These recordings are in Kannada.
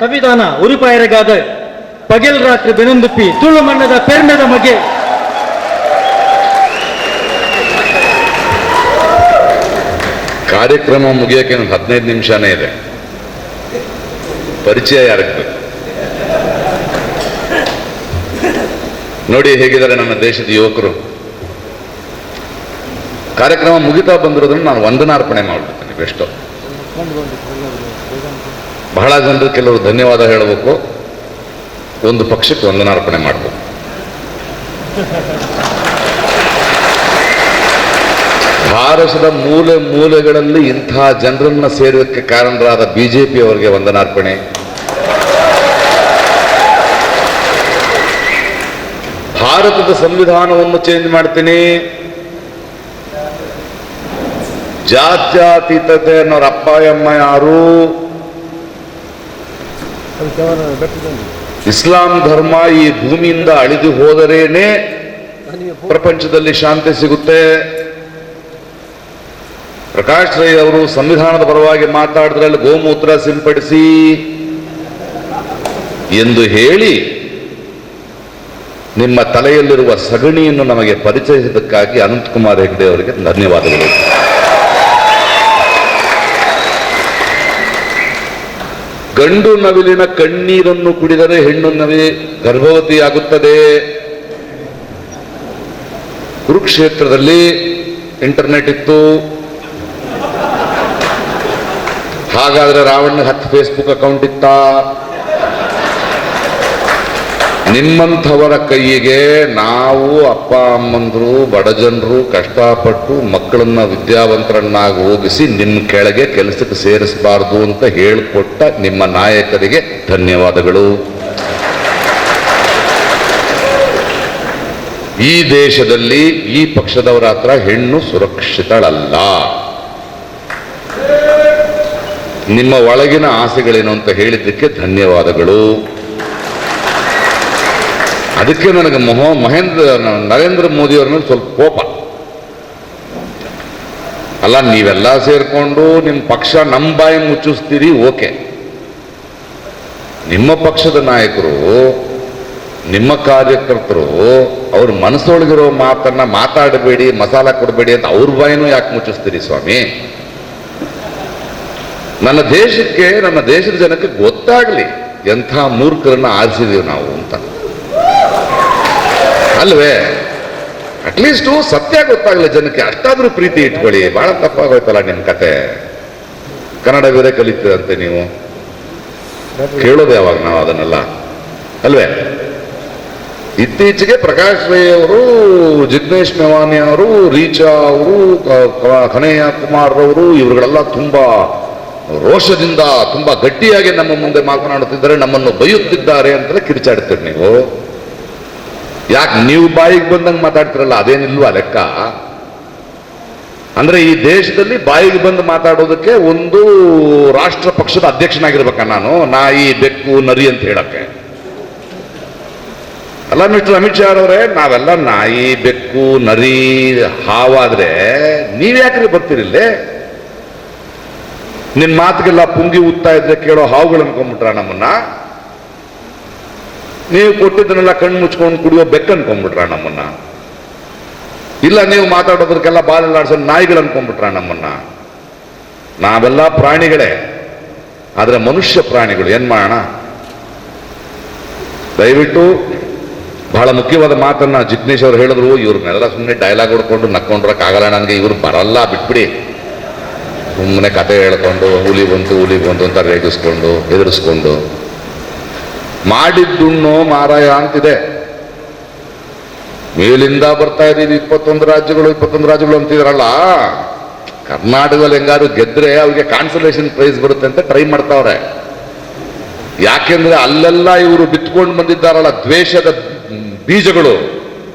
ಕವಿದಾನ ಉರುಪಾಯರಗಾದ ಪಗೆಲ್ ರಾತ್ರಿ ಬೆನೊಂದುಪ್ಪಿ ತುಳು ಮಣ್ಣದ ಪೆರ್ಮೆದ ಮಗೆ ಕಾರ್ಯಕ್ರಮ ಮುಗಿಯೋಕೆ 15 ನಿಮಿಷನೇ ಇದೆ. ಪರಿಚಯ ಯಾರಕ್ಕೆ ನೋಡಿ ಹೇಗಿದ್ದಾರೆ ನನ್ನ ದೇಶದ ಯುವಕರು. ಕಾರ್ಯಕ್ರಮ ಮುಗಿತಾ ಬಂದಿರೋದನ್ನು ನಾನು ವಂದನಾರ್ಪಣೆ ಮಾಡ್ಬಿಡ್ತೇನೆ. ಬೆಸ್ಟ್ ಬಹಳ ಜನರು ಕೆಲವರು ಧನ್ಯವಾದ ಹೇಳಬೇಕು, ಒಂದು ಪಕ್ಷಕ್ಕೆ ವಂದನಾರ್ಪಣೆ ಮಾಡಬೇಕು. ಭಾರತದ ಮೂಲೆ ಮೂಲೆಗಳಲ್ಲಿ ಇಂಥ ಜನರನ್ನ ಸೇರೋದಕ್ಕೆ ಕಾರಣರಾದ ಬಿಜೆಪಿ ಅವರಿಗೆ ವಂದನಾರ್ಪಣೆ. ಭಾರತದ ಸಂವಿಧಾನವನ್ನು ಚೇಂಜ್ ಮಾಡ್ತೀನಿ, ಜಾತ್ಯತೀತತೆ ಅನ್ನೋರ ಅಪ್ಪ ಅಮ್ಮ ಯಾರು, ಇಸ್ಲಾಂ ಧರ್ಮ ಈ ಭೂಮಿಯಿಂದ ಅಳಿದು ಹೋದರೇನೆ ಪ್ರಪಂಚದಲ್ಲಿ ಶಾಂತಿ ಸಿಗುತ್ತೆ. ಪ್ರಕಾಶ್ ರೈ ಅವರು ಸಂವಿಧಾನದ ಪರವಾಗಿ ಮಾತಾಡಿದ್ರಲ್ಲಿ ಗೋಮೂತ್ರ ಸಿಂಪಡಿಸಿ ಎಂದು ಹೇಳಿ ನಿಮ್ಮ ತಲೆಯಲ್ಲಿರುವ ಸಗಣಿಯನ್ನು ನಮಗೆ ಪರಿಚಯಿಸಿದ್ದಕ್ಕಾಗಿ ಅನಂತಕುಮಾರ್ ಹೆಗ್ಡೆ ಅವರಿಗೆ ಧನ್ಯವಾದಗಳು. ಗಂಡು ನವಿಲಿನ ಕಣ್ಣೀರನ್ನು ಕುಡಿದರೆ ಹೆಣ್ಣು ನವಿ ಗರ್ಭವತಿಯಾಗುತ್ತದೆ. ಕುರುಕ್ಷೇತ್ರದಲ್ಲಿ ಇಂಟರ್ನೆಟ್ ಇತ್ತು, ಹಾಗಾದ್ರೆ ರಾವಣ 10 ಫೇಸ್ಬುಕ್ ಅಕೌಂಟ್ ಇತ್ತ? ನಿಮ್ಮಂಥವರ ಕೈಯಿಗೆ ನಾವು ಅಪ್ಪ ಅಮ್ಮಂದ್ರು ಬಡಜನರು ಕಷ್ಟಪಟ್ಟು ಮಕ್ಕಳನ್ನ ವಿದ್ಯಾವಂತರನ್ನಾಗಿ ಹೋಗಿಸಿ ನಿಮ್ಮ ಕೆಳಗೆ ಕೆಲಸಕ್ಕೆ ಸೇರಿಸಬಾರ್ದು ಅಂತ ಹೇಳಿಕೊಟ್ಟ ನಿಮ್ಮ ನಾಯಕರಿಗೆ ಧನ್ಯವಾದಗಳು. ಈ ದೇಶದಲ್ಲಿ ಈ ಪಕ್ಷದವರ ಹತ್ರ ಹೆಣ್ಣು ಸುರಕ್ಷಿತಳಲ್ಲ. ನಿಮ್ಮ ಒಳಗಿನ ಆಸೆಗಳೇನು ಅಂತ ಹೇಳಿದ್ದಕ್ಕೆ ಧನ್ಯವಾದಗಳು. ಅದಕ್ಕೆ ನನಗೆ ನರೇಂದ್ರ ಮೋದಿ ಅವ್ರ ಮೇಲೆ ಸ್ವಲ್ಪ ಕೋಪ. ಅಲ್ಲ, ನೀವೆಲ್ಲ ಸೇರ್ಕೊಂಡು ನಿಮ್ಮ ಪಕ್ಷ ನಮ್ಮ ಬಾಯಿ ಮುಚ್ಚಿಸ್ತೀರಿ, ಓಕೆ. ನಿಮ್ಮ ಪಕ್ಷದ ನಾಯಕರು, ನಿಮ್ಮ ಕಾರ್ಯಕರ್ತರು ಅವ್ರ ಮನಸ್ಸೊಳಗಿರೋ ಮಾತನ್ನ ಮಾತಾಡಬೇಡಿ, ಮಸಾಲ ಕೊಡಬೇಡಿ ಅಂತ ಅವ್ರ ಬಾಯಿನೂ ಯಾಕೆ ಮುಚ್ಚಿಸ್ತೀರಿ ಸ್ವಾಮಿ? ನನ್ನ ದೇಶಕ್ಕೆ, ನನ್ನ ದೇಶದ ಜನಕ್ಕೆ ಗೊತ್ತಾಗ್ಲಿ ಎಂಥ ಮೂರ್ಖರನ್ನ ಆರಿಸಿದೀವಿ ನಾವು ಅಂತ, ಅಲ್ವೇ? ಅಟ್ಲೀಸ್ಟು ಸತ್ಯ ಗೊತ್ತಾಗಲಿ ಜನಕ್ಕೆ, ಅಷ್ಟಾದ್ರೂ ಪ್ರೀತಿ ಇಟ್ಕೊಳ್ಳಿ. ಬಹಳ ತಪ್ಪಾಗೋಯ್ತಲ್ಲ ನಿಮ್ಮ ಕತೆ. ಕನ್ನಡ ಬೇರೆ ಕಲಿತೀರಂತೆ ನೀವು, ಕೇಳೋದು ಯಾವಾಗ ನಾವು ಅದನ್ನೆಲ್ಲ, ಅಲ್ವೇ? ಇತ್ತೀಚೆಗೆ ಪ್ರಕಾಶ್ ರೈ ಅವರು, ಜಿಗ್ನೇಶ್ ಮೇವಾನಿ ಅವರು, ರೀಚಾ ಅವರು, ಕನಯ್ಯ ಕುಮಾರ್ ಅವರು, ಇವರುಗಳೆಲ್ಲ ತುಂಬಾ ರೋಷದಿಂದ ತುಂಬಾ ಗಟ್ಟಿಯಾಗಿ ನಮ್ಮ ಮುಂದೆ ಮಾತನಾಡುತ್ತಿದ್ದಾರೆ, ನಮ್ಮನ್ನು ಬೈಯುತ್ತಿದ್ದಾರೆ ಅಂತಲೇ ಕಿರಿಚಾಡ್ತೀರಿ ನೀವು. ಯಾಕೆ ನೀವು ಬಾಯಿಗೆ ಬಂದಂಗೆ ಮಾತಾಡ್ತಿರಲ್ಲ, ಅದೇನಿಲ್ವಾ ಲೆಕ್ಕ? ಅಂದ್ರೆ ಈ ದೇಶದಲ್ಲಿ ಬಾಯಿಗೆ ಬಂದು ಮಾತಾಡೋದಕ್ಕೆ ಒಂದು ರಾಷ್ಟ್ರ ಪಕ್ಷದ ಅಧ್ಯಕ್ಷನಾಗಿರ್ಬೇಕ ನಾನು? ನಾಯಿ ಬೆಕ್ಕು ನರಿ ಅಂತ ಹೇಳಕ್ಕೆ ಅಲ್ಲ ಮಿಸ್ಟರ್ ಅಮಿತ್ ಶಾ ಅವರೇ. ನಾವೆಲ್ಲ ನಾಯಿ ಬೆಕ್ಕು ನರಿ ಹಾವಾದ್ರೆ ನೀವ್ಯಾಕ್ರಿ ಬರ್ತೀರಿಲ್ಲೇ? ನಿನ್ ಮಾತಿಗೆಲ್ಲ ಪುಂಗಿ ಉತ್ತಾ ಇದ್ರೆ ಕೇಳೋ ಹಾವುಗಳು ಅನ್ಕೊಂಡ್ಬಿಟ್ರ ನಮ್ಮನ್ನ? ನೀವು ಕೊಟ್ಟಿದ್ದನ್ನೆಲ್ಲ ಕಣ್ಣು ಮುಚ್ಕೊಂಡು ಕುಡಿಯೋ ಬೆಕ್ಕ ಅನ್ಕೊಂಡ್ಬಿಟ್ರ ನಮ್ಮನ್ನ? ಇಲ್ಲ, ನೀವು ಮಾತಾಡೋದಕ್ಕೆಲ್ಲ ಬಾಲೆಲ್ಲಾಡ್ಸೋ ನಾಯಿಗಳು ಅನ್ಕೊಂಡ್ಬಿಟ್ರ ನಮ್ಮನ್ನ? ನಾವೆಲ್ಲ ಪ್ರಾಣಿಗಳೇ, ಆದ್ರೆ ಮನುಷ್ಯ ಪ್ರಾಣಿಗಳು. ಏನ್ ಮಾಡೋಣ? ದಯವಿಟ್ಟು ಬಹಳ ಮುಖ್ಯವಾದ ಮಾತನ್ನ ಜಿಗ್ನೇಶ್ ಅವರು ಹೇಳಿದ್ರು. ಇವ್ರನ್ನೆಲ್ಲ ಸುಮ್ಮನೆ ಡೈಲಾಗ್ ಹೊಡ್ಕೊಂಡು ನಕ್ಕೊಂಡ್ರಕ್ಕಾಗಲ್ಲ ನನಗೆ, ಇವ್ರು ಬರಲ್ಲ, ಬಿಟ್ಬಿಡಿ. ಸುಮ್ಮನೆ ಕತೆ ಹೇಳ್ಕೊಂಡು ಹುಲಿ ಬಂತು ಅಂತ ರೇಗಿಸ್ಕೊಂಡು ಎದುರಿಸ್ಕೊಂಡು ಮಾಡಿದ್ದುಣ್ಣೋ ಮಾರಾಯ ಅಂತಿದೆ. ಮೇಲಿಂದ ಬರ್ತಾ ಇದೀವಿ 21 ರಾಜ್ಯಗಳು ಅಂತಿದ್ರಲ್ಲ. ಕರ್ನಾಟಕದಲ್ಲಿ ಹೆಂಗಾರು ಗೆದ್ರೆ ಅವ್ರಿಗೆ ಕಾನ್ಸಲೇಷನ್ ಪ್ರೈಸ್ ಬರುತ್ತೆ ಅಂತ ಟ್ರೈ ಮಾಡ್ತಾವ್ರೆ. ಯಾಕೆಂದ್ರೆ ಅಲ್ಲೆಲ್ಲ ಇವರು ಬಿತ್ಕೊಂಡು ಬಂದಿದ್ದಾರಲ್ಲ ದ್ವೇಷದ ಬೀಜಗಳು,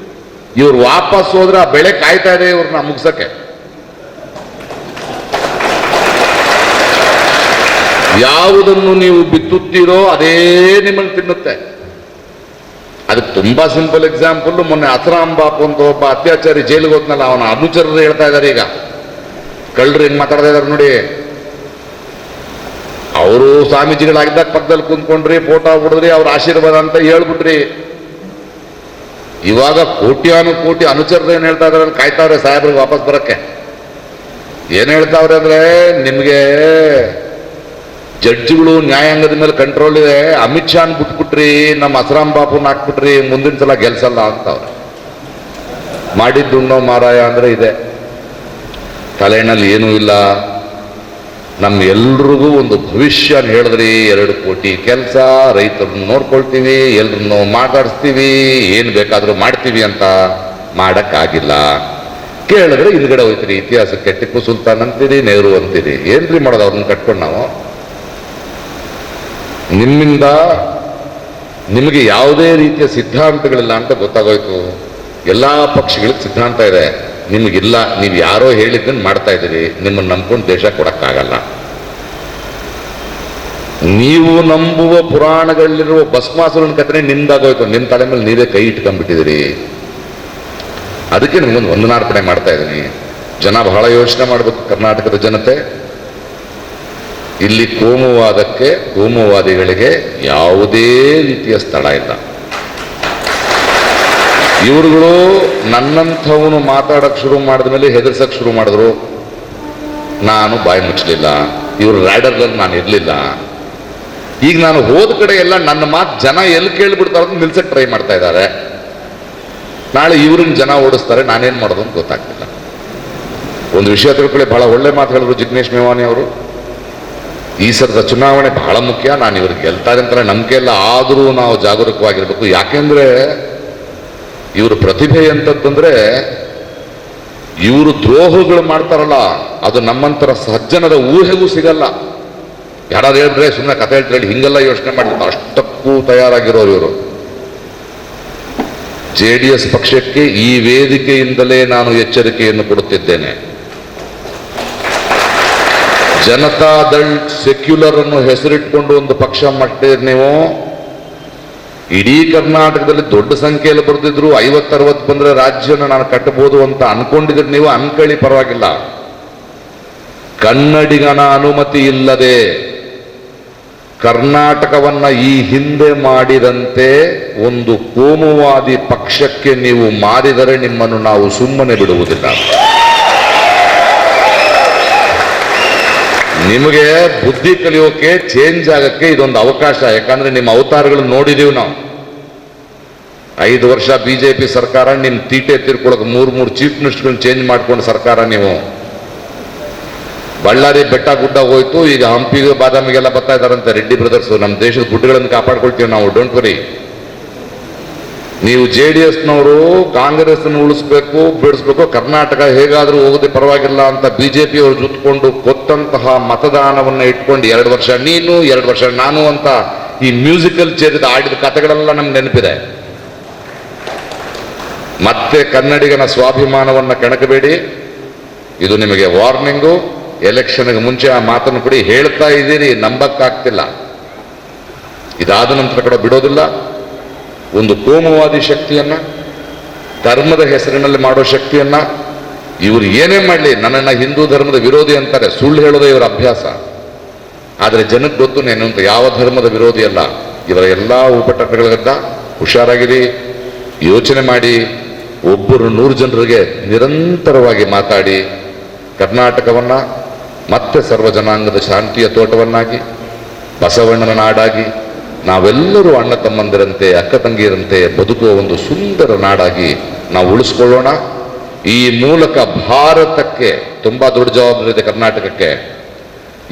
ಇವ್ರು ವಾಪಸ್ ಹೋದ್ರೆ ಆ ಬೆಳೆ ಕಾಯ್ತಾ ಇದೆ ಇವ್ರನ್ನ ಮುಗ್ಸಕ್ಕೆ. ಯಾವುದನ್ನು ನೀವು ಬಿತ್ತುತ್ತೀರೋ ಅದೇ ನಿಮ್ಮನ್ನು ತಿನ್ನುತ್ತೆ. ಅದಕ್ಕೆ ತುಂಬಾ ಸಿಂಪಲ್ ಎಕ್ಸಾಂಪಲ್, ಮೊನ್ನೆ ಅಸರಾಮ್ ಬಾಪು ಅಂತ ಒಬ್ಬ ಅತ್ಯಾಚಾರಿ ಜೈಲಿಗೆ ಹೋದ್ನಲ್ಲ, ಅವನ ಅನುಚರರು ಹೇಳ್ತಾ ಇದ್ದಾರೆ ಈಗ, ಕಳ್ಳರು ಹೆಂಗ್ ಮಾತಾಡ್ತಾ ಇದಾರೆ ನೋಡಿ. ಅವರು ಸ್ವಾಮೀಜಿಗಳಾಗಿದ್ದಾಗ ಪಕ್ಕದಲ್ಲಿ ಕುಂತ್ಕೊಂಡ್ರಿ, ಫೋಟೋ ಹೊಡೆದ್ರಿ, ಅವ್ರ ಆಶೀರ್ವಾದ ಅಂತ ಹೇಳ್ಬಿಟ್ರಿ. ಇವಾಗ ಕೋಟ್ಯಾನುಕೋಟಿ ಅನುಚರರು ಏನ್ ಹೇಳ್ತಾ ಇದಾರೆ, ಕಾಯ್ತಾವ್ರೆ ಸಾಹೇಬ್ರಿಗೆ ವಾಪಸ್ ಬರಕ್ಕೆ. ಏನ್ ಹೇಳ್ತಾವ್ರೆ ಅಂದ್ರೆ, ನಿಮ್ಗೆ ಜಡ್ಜಿಗಳು ನ್ಯಾಯಾಂಗದ ಮೇಲೆ ಕಂಟ್ರೋಲ್ ಇದೆ, ಅಮಿತ್ ಶಾನ್ ಬಿಟ್ಬಿಟ್ರಿ, ನಮ್ಮ ಅಸರಾಮ್ ಬಾಪುನ ಹಾಕ್ಬಿಟ್ರಿ, ಮುಂದಿನ ಸಲ ಗೆಲ್ಸಲ್ಲ ಅಂತವ್ರೆ. ಮಾಡಿದ್ದುಣ್ಣೋ ಮಾರಾಯ ಅಂದ್ರೆ ಇದೆ, ತಲೆನಲ್ಲಿ ಏನೂ ಇಲ್ಲ. ನಮ್ಮ ಎಲ್ರಿಗೂ ಒಂದು ಭವಿಷ್ಯ ಹೇಳಿದ್ರಿ, 2 ಕೋಟಿ ಕೆಲಸ, ರೈತರನ್ನು ನೋಡ್ಕೊಳ್ತೀವಿ, ಎಲ್ರನ್ನೂ ಮಾತಾಡಿಸ್ತೀವಿ, ಏನು ಬೇಕಾದರೂ ಮಾಡ್ತೀವಿ ಅಂತ ಮಾಡಕ್ಕಾಗಿಲ್ಲ. ಕೇಳಿದ್ರೆ ಹಿಂದ್ಗಡೆ ಹೋಯ್ತೀರಿ, ಇತಿಹಾಸಕ್ಕೆ ಟಿಪ್ಪು ಸುಲ್ತಾನ್ ಅಂತೀರಿ, ನೆಹರು ಅಂತೀರಿ. ಏನ್ರಿ ಮಾಡೋದು ಅವ್ರನ್ನ ಕಟ್ಕೊಂಡು ನಾವು? ನಿಮ್ಮಿಂದ ನಿಮಗೆ ಯಾವುದೇ ರೀತಿಯ ಸಿದ್ಧಾಂತಗಳಿಲ್ಲ ಅಂತ ಗೊತ್ತಾಗೋಯ್ತು. ಎಲ್ಲ ಪಕ್ಷಗಳಿಗೆ ಸಿದ್ಧಾಂತ ಇದೆ, ನಿಮಗಿಲ್ಲ. ನೀವು ಯಾರೋ ಹೇಳಿದ್ದನ್ನು ಮಾಡ್ತಾ ಇದ್ದೀರಿ, ನಿಮ್ಮನ್ನು ನಂಬ್ಕೊಂಡು ದೇಶ ಕೊಡಕ್ಕಾಗಲ್ಲ. ನೀವು ನಂಬುವ ಪುರಾಣಗಳಲ್ಲಿರುವ ಭಸ್ಮಾಸುರನ ಕಥೆ ನಿಮ್ದಾಗೋಯ್ತು, ನಿಮ್ಮ ತಲೆ ಮೇಲೆ ನೀವೇ ಕೈ ಇಟ್ಕೊಂಡ್ಬಿಟ್ಟಿದ್ದೀರಿ. ಅದಕ್ಕೆ ನಿಮ್ಗೊಂದು ವಂದನಾರ್ಪಣೆ ಮಾಡ್ತಾ ಇದ್ದೀನಿ. ಜನ ಬಹಳ ಯೋಚನೆ ಮಾಡಬೇಕು, ಕರ್ನಾಟಕದ ಜನತೆ. ಇಲ್ಲಿ ಕೋಮುವಾದಕ್ಕೆ, ಕೋಮುವಾದಿಗಳಿಗೆ ಯಾವುದೇ ರೀತಿಯ ಸ್ಥಳ ಇಲ್ಲ. ಇವರುಗಳು ನನ್ನಂಥವನು ಮಾತಾಡಕ್ ಶುರು ಮಾಡಿದ ಮೇಲೆ ಹೆದರ್ಸಕ್ ಶುರು ಮಾಡಿದ್ರು. ನಾನು ಬಾಯಿ ಮುಚ್ಚಲಿಲ್ಲ. ಇವರು ರ್ಯಾಡರ್ನಲ್ಲಿ ನಾನು ಇರಲಿಲ್ಲ. ಈಗ ನಾನು ಹೋದ ಕಡೆ ಎಲ್ಲ ನನ್ನ ಮಾತು ಜನ ಎಲ್ಲಿ ಕೇಳಿಬಿಡ್ತಾರ ಅಂತ ನಿಲ್ಸಕ್ ಟ್ರೈ ಮಾಡ್ತಾ ಇದ್ದಾರೆ. ನಾಳೆ ಇವ್ರನ್ನ ಜನ ಓಡಿಸ್ತಾರೆ, ನಾನೇನ್ ಮಾಡೋದು ಅಂತ ಗೊತ್ತಾಗ್ತಿಲ್ಲ. ಒಂದು ವಿಷಯ ತಿಳ್ಕೊಳ್ಳಿ, ಬಹಳ ಒಳ್ಳೆ ಮಾತು ಹೇಳಿದ್ರು ಜಿಗ್ನೇಶ್ ಮೇವಾನಿ ಅವರು. ಈ ಸರದ ಚುನಾವಣೆ ಬಹಳ ಮುಖ್ಯ. ನಾನು ಇವ್ರಿಗೆ ಗೆಲ್ತಾರೆ ಅಂತ ನಂಬಿಕೆ ಇಲ್ಲ, ಆದರೂ ನಾವು ಜಾಗರೂಕವಾಗಿರ್ಬೇಕು. ಯಾಕೆಂದ್ರೆ ಇವರು ಪ್ರತಿಭೆ ಅಂತಂದ್ರೆ, ಇವರು ದ್ರೋಹಗಳು ಮಾಡ್ತಾರಲ್ಲ, ಅದು ನಮ್ಮಂತರ ಸಜ್ಜನರ ಊಹೆಗೂ ಸಿಗಲ್ಲ. ಯಾರಾದ್ರು ಹೇಳಿದ್ರೆ ಸುಮ್ಮನೆ ಕಥೆ ಹೇಳ್ತಾರೆ, ಹಿಂಗೆಲ್ಲ ಯೋಚನೆ ಮಾಡ್ತಾರೆ, ಅಷ್ಟಕ್ಕೂ ತಯಾರಾಗಿರೋರು ಇವರು. JDS ಪಕ್ಷಕ್ಕೆ ಈ ವೇದಿಕೆಯಿಂದಲೇ ನಾನು ಎಚ್ಚರಿಕೆಯನ್ನು ಕೊಡುತ್ತಿದ್ದೇನೆ. ಜನತಾದಳ್ ಸೆಕ್ಯುಲರ್ ಅನ್ನು ಹೆಸರಿಟ್ಕೊಂಡು ಒಂದು ಪಕ್ಷ ಮಾಡಿದ್ರೆ ನೀವು ಇಡೀ ಕರ್ನಾಟಕದಲ್ಲಿ ದೊಡ್ಡ ಸಂಖ್ಯೆಯಲ್ಲಿ ಬರ್ತಿದ್ರು, 50-60 ಬಂದ್ರೆ ರಾಜ್ಯನ ನಾನು ಕಟ್ಟಬಹುದು ಅಂತ ಅನ್ಕೊಂಡಿದ್ರೆ ನೀವು ಅನ್ಕಳಿ, ಪರವಾಗಿಲ್ಲ. ಕನ್ನಡಿಗನ ಅನುಮತಿ ಇಲ್ಲದೆ ಕರ್ನಾಟಕವನ್ನ ಈ ಹಿಂದೆ ಮಾಡಿದಂತೆ ಒಂದು ಕೋಮುವಾದಿ ಪಕ್ಷಕ್ಕೆ ನೀವು ಮಾರಿದರೆ ನಿಮ್ಮನ್ನು ನಾವು ಸುಮ್ಮನೆ ಬಿಡುವುದಿಲ್ಲ. ನಿಮಗೆ ಬುದ್ಧಿ ಕಲಿಯೋಕೆ, ಚೇಂಜ್ ಆಗಕ್ಕೆ ಇದೊಂದು ಅವಕಾಶ. ಯಾಕಂದ್ರೆ ನಿಮ್ಮ ಅವತಾರಗಳನ್ನು ನೋಡಿದೀವಿ ನಾವು. 5 ವರ್ಷ ಬಿಜೆಪಿ ಸರ್ಕಾರ, ನಿಮ್ ತೀಟೆ ತಿರ್ಕೊಳಕ್ 3 ಚೀಫ್ ಮಿನಿಸ್ಟರ್ಗಳನ್ನ ಚೇಂಜ್ ಮಾಡ್ಕೊಂಡು ಸರ್ಕಾರ ನೀವು. ಬಳ್ಳಾರಿ ಬೆಟ್ಟ ಗುಡ್ಡ ಹೋಯ್ತು, ಈಗ ಹಂಪಿಗೆ ಬಾದಾಮಿಗೆಲ್ಲ ಬರ್ತಾ ಇದಾರಂತೆ ರೆಡ್ಡಿ ಬ್ರದರ್ಸ್. ನಮ್ಮ ದೇಶದ ಗುಡ್ಡಗಳನ್ನು ಕಾಪಾಡ್ಕೊಳ್ತೀವಿ ನಾವು, ಡೋಂಟ್ ವರಿ. ನೀವು JDSನವರು ಕಾಂಗ್ರೆಸ್ ಉಳಿಸ್ಬೇಕು, ಬಿಡಿಸ್ಬೇಕು, ಕರ್ನಾಟಕ ಹೇಗಾದ್ರೂ ಹೋಗದೆ ಪರವಾಗಿಲ್ಲ ಅಂತ ಬಿಜೆಪಿ ಅವರು ಜೊತ್ಕೊಂಡು ಕೊತ್ತಂತಹ ಮತದಾನವನ್ನ ಇಟ್ಕೊಂಡು 2 ವರ್ಷ ನೀನು 2 ವರ್ಷ ನಾನು ಅಂತ ಈ ಮ್ಯೂಸಿಕಲ್ ಚೇರಿದ ಆಡಿದ ಕಥೆಗಳೆಲ್ಲ ನಮ್ಗೆ ನೆನಪಿದೆ. ಮತ್ತೆ ಕನ್ನಡಿಗನ ಸ್ವಾಭಿಮಾನವನ್ನ ಕೆಣಕಬೇಡಿ. ಇದು ನಿಮಗೆ ವಾರ್ನಿಂಗು. ಎಲೆಕ್ಷನ್ಗೆ ಮುಂಚೆ ಆ ಮಾತನ್ನು ಕೊಡಿ. ಹೇಳ್ತಾ ಇದ್ದೀರಿ, ನಂಬಕ್ಕಾಗ್ತಿಲ್ಲ. ಇದಾದ ನಂತರ ಕೂಡ ಬಿಡೋದಿಲ್ಲ. ಒಂದು ಕೋಮುವಾದಿ ಶಕ್ತಿಯನ್ನ, ಧರ್ಮದ ಹೆಸರಿನಲ್ಲಿ ಮಾಡೋ ಶಕ್ತಿಯನ್ನ, ಇವರು ಏನೇ ಮಾಡಲಿ ನನ್ನನ್ನ ಹಿಂದೂ ಧರ್ಮದ ವಿರೋಧಿ ಅಂತಾರೆ. ಸುಳ್ಳು ಹೇಳೋದೇ ಇವರ ಅಭ್ಯಾಸ. ಆದರೆ ಜನಕ್ಕೆ ಗೊತ್ತು ನೇನು ಅಂತ. ಯಾವ ಧರ್ಮದ ವಿರೋಧಿ ಅಲ್ಲ. ಇವರ ಎಲ್ಲ ಉಪಟಳಗಳಿಂದ ಹುಷಾರಾಗಿರಿ, ಯೋಚನೆ ಮಾಡಿ. ಒಬ್ಬರು 100 ಜನರಿಗೆ ನಿರಂತರವಾಗಿ ಮಾತಾಡಿ ಕರ್ನಾಟಕವನ್ನ ಮತ್ತೆ ಸರ್ವ ಜನಾಂಗದ ಶಾಂತಿಯ ತೋಟವನ್ನಾಗಿ, ಬಸವಣ್ಣನ ನಾಡಾಗಿ, ನಾವೆಲ್ಲರೂ ಅಣ್ಣ ತಮ್ಮಂದಿರಂತೆ, ಅಕ್ಕ ತಂಗಿಯರಂತೆ ಬದುಕುವ ಒಂದು ಸುಂದರ ನಾಡಾಗಿ ನಾವು ಉಳಿಸ್ಕೊಳ್ಳೋಣ. ಈ ಮೂಲಕ ಭಾರತಕ್ಕೆ ತುಂಬಾ ದೊಡ್ಡ ಜವಾಬ್ದಾರಿ ಇದೆ. ಕರ್ನಾಟಕಕ್ಕೆ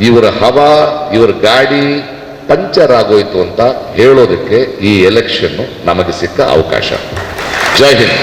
ಇವರ ಹವಾ, ಇವರ ಗಾಡಿ ಪಂಚರ್ ಆಗೋಯ್ತು ಅಂತ ಹೇಳೋದಕ್ಕೆ ಈ ಎಲೆಕ್ಷನ್ ನಮಗೆ ಸಿಕ್ಕ ಅವಕಾಶ. ಜೈ ಹಿಂದ್.